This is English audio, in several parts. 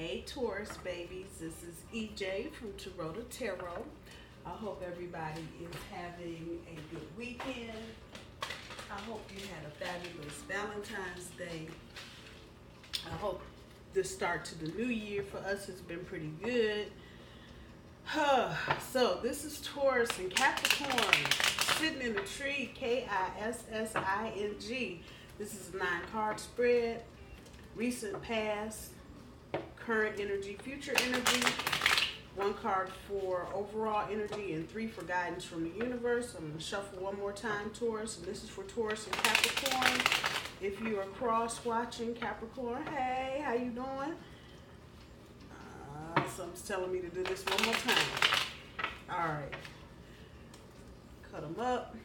Hey Taurus babies, this is EJ from Taurota Tarot. I hope everybody is having a good weekend. I hope you had a fabulous Valentine's Day. I hope the start to the new year for us has been pretty good. So this is Taurus and Capricorn sitting in the tree, Kissing. This is a 9-card spread, recent past, current energy, future energy, 1 card for overall energy and 3 for guidance from the universe. I'm going to shuffle one more time, Taurus, and this is for Taurus and Capricorn. If you are cross-watching Capricorn, hey, how you doing? Something's telling me to do this one more time. All right. Cut them up.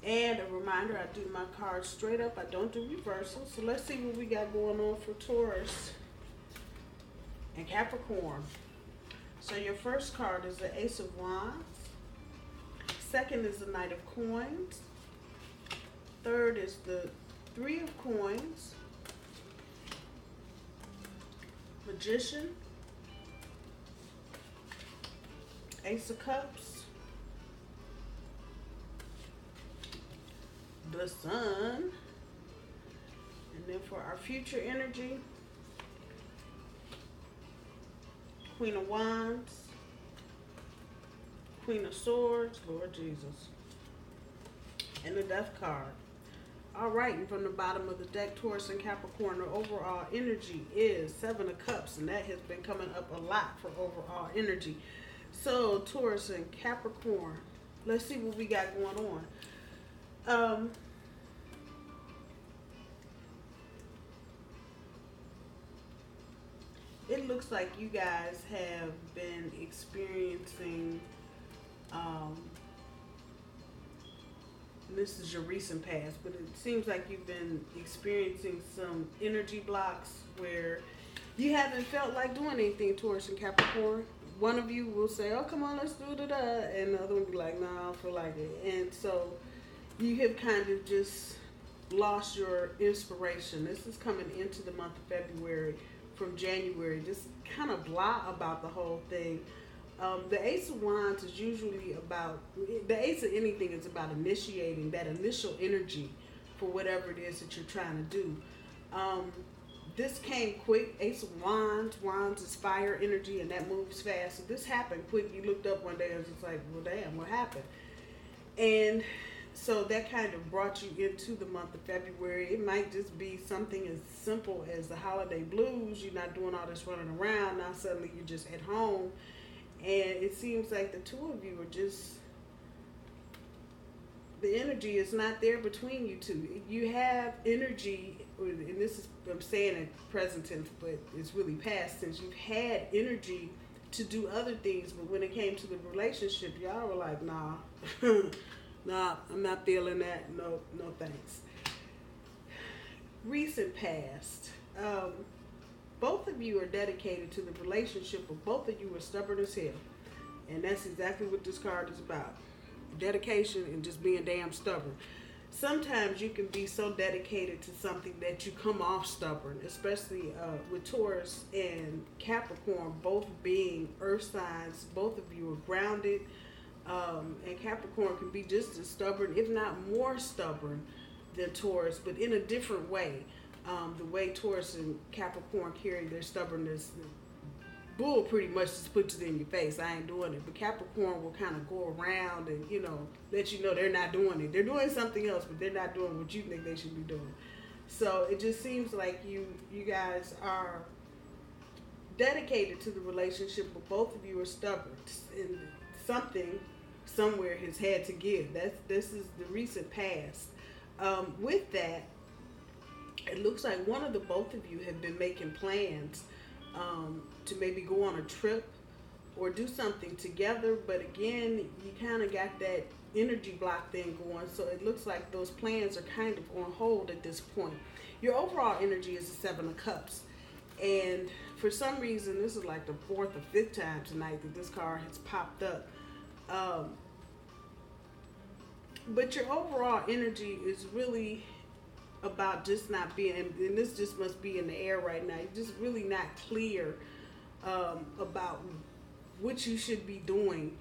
And a reminder, I do my cards straight up. I don't do reversals. So let's see what we got going on for Taurus and Capricorn. So your first card is the Ace of Wands. Second is the Knight of Coins. Third is the Three of Coins. Magician. Ace of Cups. The Sun. And then for our future energy, Queen of Wands, Queen of Swords, Lord Jesus, and the Death card. All right, and from the bottom of the deck, Taurus and Capricorn, the overall energy is 7 of Cups, and that has been coming up a lot for overall energy. So Taurus and Capricorn, let's see what we got going on. It looks like you guys have been experiencing, this is your recent past, but it seems like you've been experiencing some energy blocks where you haven't felt like doing anything, Taurus and Capricorn. One of you will say, oh, come on, let's do it, and the other one will be like, no, I don't feel like it. And so you have kind of just lost your inspiration. This is coming into the month of February. From January, just kind of blah about the whole thing. The Ace of Wands is usually about, the Ace of anything is about initiating that initial energy for whatever it is that you're trying to do. This came quick. Ace of Wands, Wands is fire energy, and that moves fast. So this happened quick. You looked up one day and was just like, well, damn, what happened? And so that kind of brought you into the month of February. It might just be something as simple as the holiday blues. You're not doing all this running around. Now suddenly you're just at home. And it seems like the two of you are just, the energy is not there between you two. You have energy, and this is, I'm saying it present tense, but it's really past tense. You've had energy to do other things, but when it came to the relationship, y'all were like, nah. Nah, I'm not feeling that. No, no thanks. Recent past. Both of you are dedicated to the relationship, but both of you are stubborn as hell. And that's exactly what this card is about. Dedication and just being damn stubborn. Sometimes you can be so dedicated to something that you come off stubborn, especially with Taurus and Capricorn, both being earth signs. Both of you are grounded. And Capricorn can be just as stubborn, if not more stubborn than Taurus, but in a different way. The way Taurus and Capricorn carry their stubbornness, bull pretty much just puts it in your face. I ain't doing it. But Capricorn will kind of go around and, let you know they're not doing it. They're doing something else, but they're not doing what you think they should be doing. So it just seems like you guys are dedicated to the relationship, but both of you are stubborn. And something somewhere has had to give. This is the recent past. With that, it looks like one of the both of you have been making plans to maybe go on a trip or do something together, but again, you kind of got that energy block thing going, so it looks like those plans are kind of on hold at this point. Your overall energy is the 7 of Cups, and for some reason, this is like the 4th or 5th time tonight that this card has popped up. But your overall energy is really about just not being, and this just must be in the air right now. You're just really not clear about what you should be doing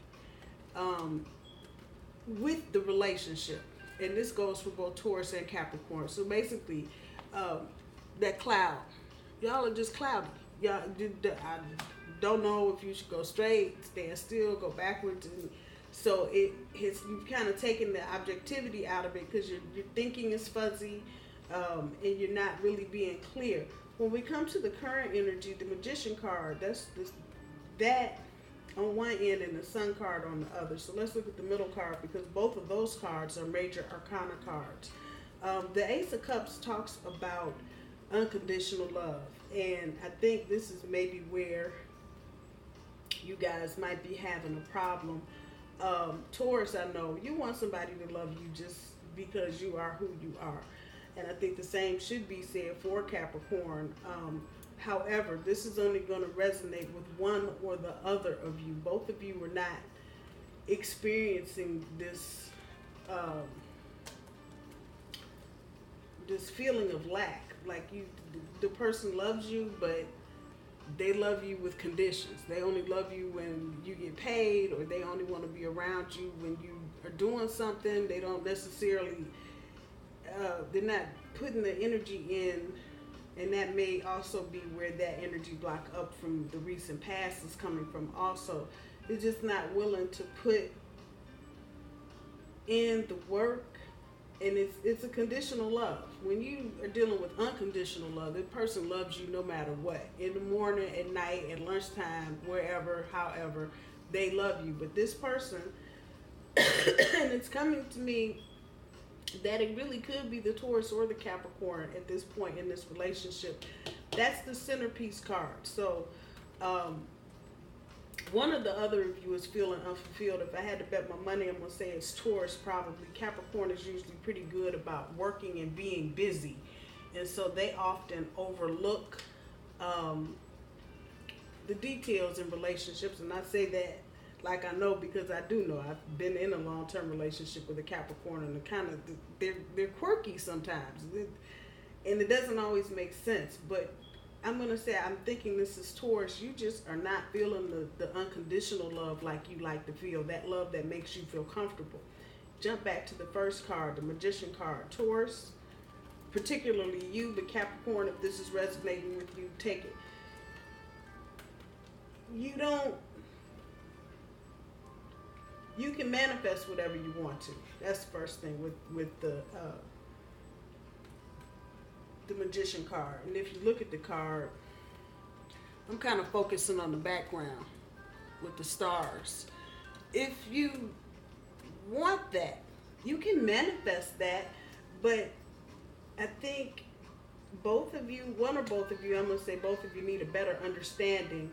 with the relationship. And this goes for both Taurus and Capricorn. So basically, that cloud, y'all are just cloudy. Y'all, I don't know if you should go straight, stand still, go backwards. And so you've kind of taken the objectivity out of it because your thinking is fuzzy, and you're not really being clear. When we come to the current energy, the Magician card, that on one end and the Sun card on the other. So let's look at the middle card because both of those cards are major arcana cards. The Ace of Cups talks about unconditional love, and I think this is maybe where you guys might be having a problem. Taurus, I know you want somebody to love you just because you are who you are, and I think the same should be said for Capricorn. However, this is only going to resonate with one or the other of you. Both of you are not experiencing this this feeling of lack. Like the person loves you, but they love you with conditions. They only love you when you get paid, or they only want to be around you when you are doing something. They don't necessarily, they're not putting the energy in. And that may also be where that energy block up from the recent past is coming from also. They're just not willing to put in the work. And it's a conditional love. When you are dealing with unconditional love, the person loves you no matter what. In the morning, at night, at lunchtime, wherever, however, they love you. But this person, and it's coming to me that it really could be the Taurus or the Capricorn at this point in this relationship. That's the centerpiece card. So one of the other of you is feeling unfulfilled. If I had to bet my money, I'm going to say it's Taurus probably. Capricorn is usually pretty good about working and being busy. And so they often overlook the details in relationships. And I say that like I know because I do know. I've been in a long-term relationship with a Capricorn, and they're quirky sometimes, and it doesn't always make sense. But I'm gonna say I'm thinking this is Taurus. You just are not feeling the unconditional love like you like to feel. That love that makes you feel comfortable. Jump back to the first card, the Magician card. Taurus, particularly you, but Capricorn, if this is resonating with you, take it. You can manifest whatever you want to. That's the first thing with the Magician card. And if you look at the card, I'm kind of focusing on the background with the stars. If you want that, you can manifest that, but I think both of you, one or both of you, I'm going to say both of you need a better understanding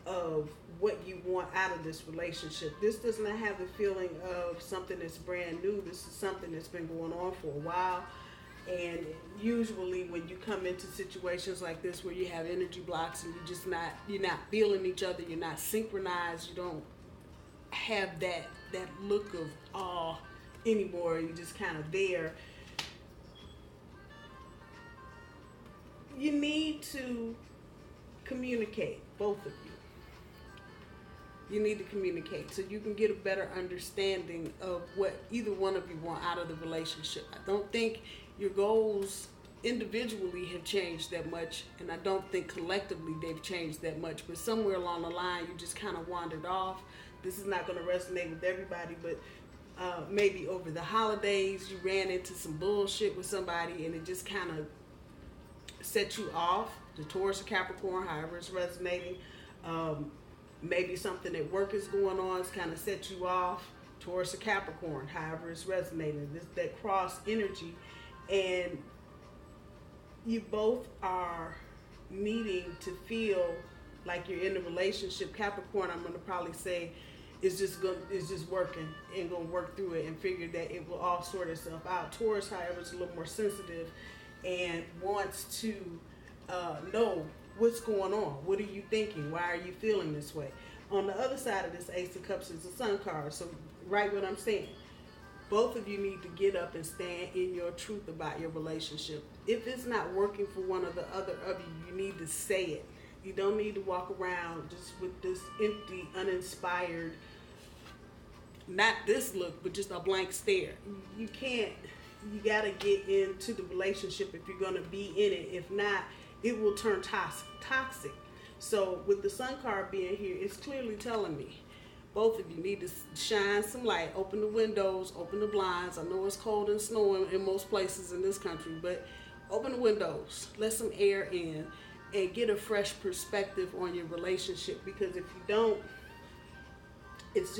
of what you want out of this relationship. This does not have the feeling of something that's brand new. This is something that's been going on for a while. And usually when you come into situations like this where you have energy blocks and you're not feeling each other, you're not synchronized, you don't have that look of awe anymore, you're just kind of there. You need to communicate, both of you. You need to communicate so you can get a better understanding of what either one of you want out of the relationship. I don't think your goals individually have changed that much, and I don't think collectively they've changed that much, but somewhere along the line you just kind of wandered off. This is not going to resonate with everybody, but maybe over the holidays you ran into some bullshit with somebody and it just kind of set you off. The Taurus or Capricorn, however it's resonating. Maybe something at work is going on, it's kind of set you off. Taurus or Capricorn, however it's resonating. That cross energy. And you both are needing to feel like you're in a relationship. Capricorn, I'm going to probably say, is just working and going to work through it and figure that it will all sort itself out. Taurus, however, is a little more sensitive and wants to know what's going on. What are you thinking? Why are you feeling this way? On the other side of this Ace of Cups is the Sun card. So write what I'm saying. both of you need to get up and stand in your truth about your relationship. If it's not working for one or the other of you, you need to say it. You don't need to walk around just with this empty, uninspired, not this look, but just a blank stare. You can't, you gotta get into the relationship if you're gonna be in it. If not, it will turn toxic. So with the Sun card being here, it's clearly telling me both of you need to shine some light, open the windows, open the blinds. I know it's cold and snowing in most places in this country, but open the windows, let some air in, and get a fresh perspective on your relationship. Because if you don't, it's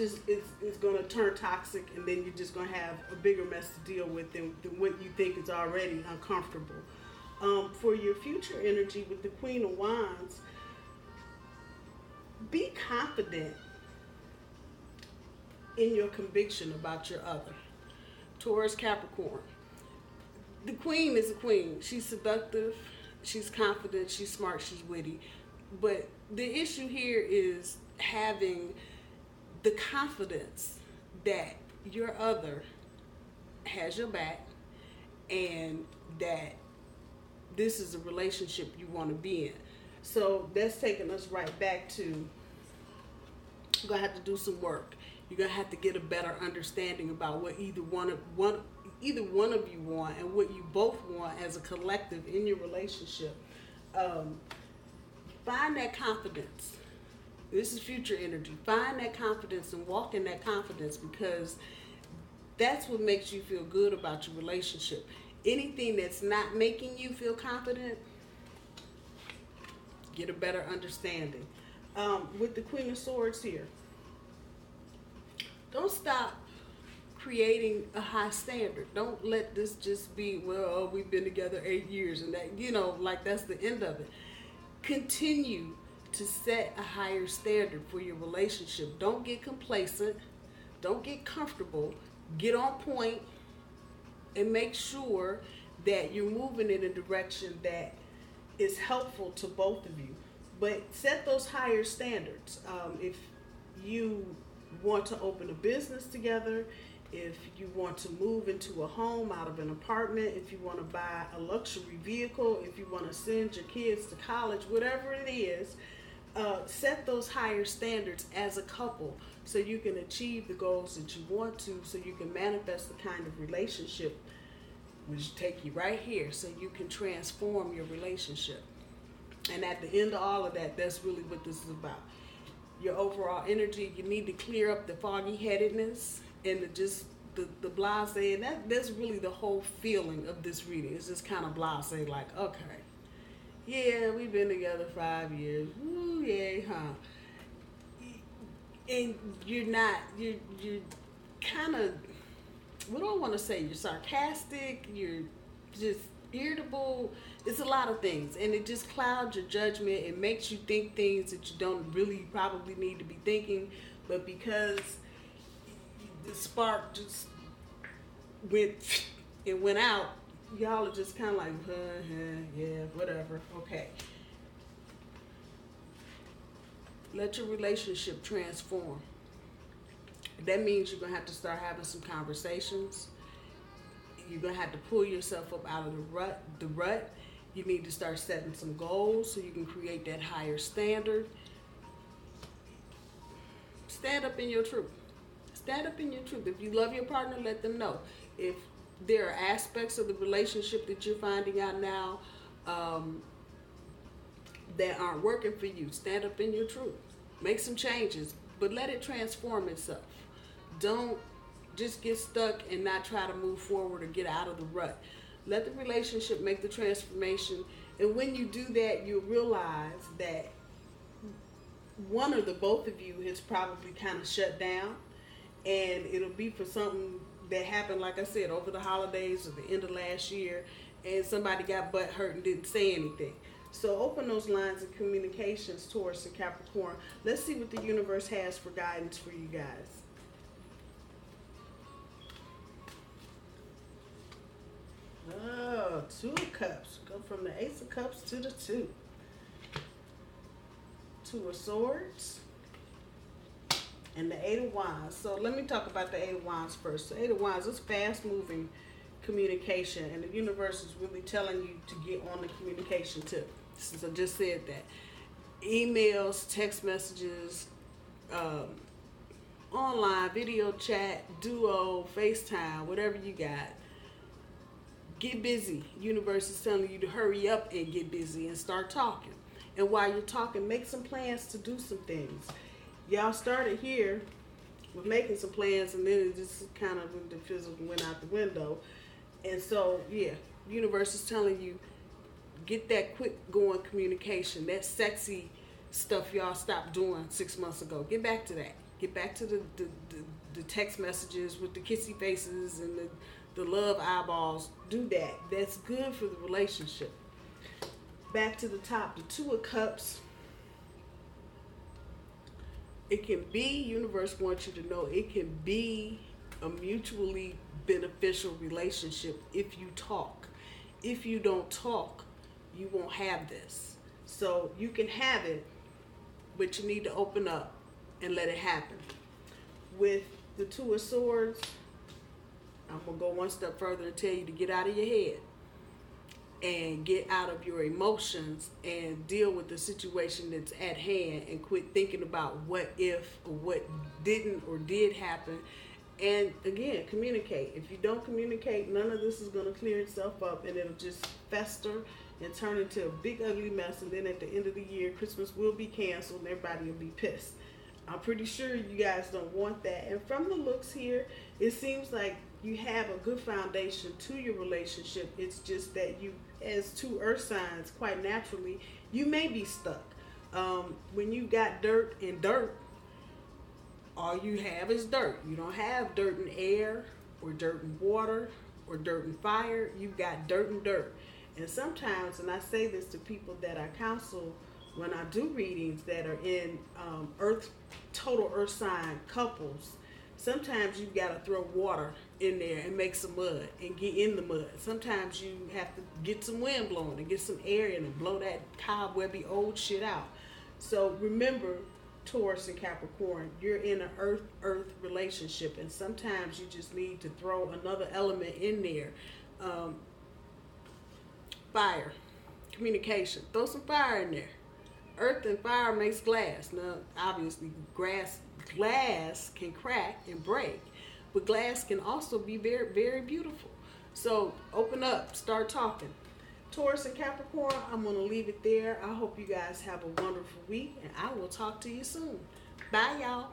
going to turn toxic, and then you're just going to have a bigger mess to deal with than what you think is already uncomfortable. For your future energy with the Queen of Wands, be confident in your conviction about your other. Taurus Capricorn. The Queen is a queen. She's seductive, she's confident, she's smart, she's witty. But the issue here is having the confidence that your other has your back and that this is a relationship you want to be in. So that's taking us right back to, you're going to have to do some work. You're going to have to get a better understanding about what either one of you want and what you both want as a collective in your relationship. Find that confidence. This is future energy. Find that confidence and walk in that confidence, because that's what makes you feel good about your relationship. Anything that's not making you feel confident, get a better understanding. With the Queen of Swords here, don't stop creating a high standard. Don't let this just be, well, we've been together 8 years and that, like that's the end of it. Continue to set a higher standard for your relationship. Don't get complacent. Don't get comfortable. Get on point and make sure that you're moving in a direction that is helpful to both of you. But set those higher standards. If you want to open a business together, if you want to move into a home out of an apartment, if you want to buy a luxury vehicle, if you want to send your kids to college, whatever it is, set those higher standards as a couple so you can achieve the goals that you want to, so you can manifest the kind of relationship which take you right here, so you can transform your relationship. And at the end of all of that, that's really what this is about. Your overall energy, you need to clear up the foggy-headedness and the blase, and that's really the whole feeling of this reading. It's just kind of blase, like, okay, yeah, we've been together 5 years. Ooh, yeah, huh? And you're kind of, what do I want to say? You're sarcastic, you're just irritable. It's a lot of things, and it just clouds your judgment. It makes you think things that you don't really probably need to be thinking, but because the spark just went out, y'all are just kind of like, yeah, whatever, okay. Let your relationship transform. That means you're going to have to start having some conversations. You're going to have to pull yourself up out of the rut. You need to start setting some goals so you can create that higher standard. Stand up in your truth. Stand up in your truth. If you love your partner, let them know. If there are aspects of the relationship that you're finding out now that aren't working for you, stand up in your truth. Make some changes, but let it transform itself. Don't just get stuck and not try to move forward or get out of the rut. Let the relationship make the transformation, and when you do that, you'll realize that one or the both of you has probably kind of shut down, and it'll be for something that happened, like I said, over the holidays or the end of last year, and somebody got butt hurt and didn't say anything. So open those lines of communications, Taurus and Capricorn. Let's see what the universe has for guidance for you guys. Oh, 2 of Cups. Go from the Ace of Cups to the 2. 2 of Swords. and the Eight of Wands. So let me talk about the Eight of Wands first. The Eight of Wands is fast moving communication, and the universe is really telling you to get on the communication tip. Since I just said that, emails, text messages, online video chat, Duo, FaceTime, whatever you got, get busy. Universe is telling you to hurry up and get busy and start talking. And while you're talking, make some plans to do some things. Y'all started here with making some plans, and then it just kind of, the physical went out the window. And so, yeah, universe is telling you, get that quick going communication, that sexy stuff y'all stopped doing 6 months ago. Get back to that. Get back to the text messages with the kissy faces and the love eyeballs. Do that. That's good for the relationship. Back to the top, the Two of Cups. It can be, universe wants you to know, it can be a mutually beneficial relationship if you talk. If you don't talk, you won't have this. So you can have it, but you need to open up and let it happen. With the Two of Swords, I'm going to go one step further and tell you to get out of your head and get out of your emotions and deal with the situation that's at hand, and quit thinking about what if or what didn't or did happen. And again, communicate. If you don't communicate, none of this is going to clear itself up, and it'll just fester and turn into a big ugly mess. And then at the end of the year, Christmas will be canceled and everybody will be pissed. I'm pretty sure you guys don't want that. And from the looks here, it seems like you have a good foundation to your relationship. It's just that you, as two earth signs, quite naturally, you may be stuck. When you got dirt and dirt, all you have is dirt. You don't have dirt and air, or dirt and water, or dirt and fire. You've got dirt and dirt. And sometimes, and I say this to people that I counsel when I do readings that are in total earth sign couples, sometimes you've got to throw water in there and make some mud and get in the mud. Sometimes you have to get some wind blowing and get some air in and blow that cobwebby old shit out. So remember, Taurus and Capricorn, you're in an earth relationship, and sometimes you just need to throw another element in there. Fire, communication, throw some fire in there. Earth and fire makes glass. Now, obviously, glass can crack and break, but glass can also be very, very beautiful. So open up, start talking. Taurus and Capricorn, I'm going to leave it there. I hope you guys have a wonderful week, and I will talk to you soon. Bye, y'all.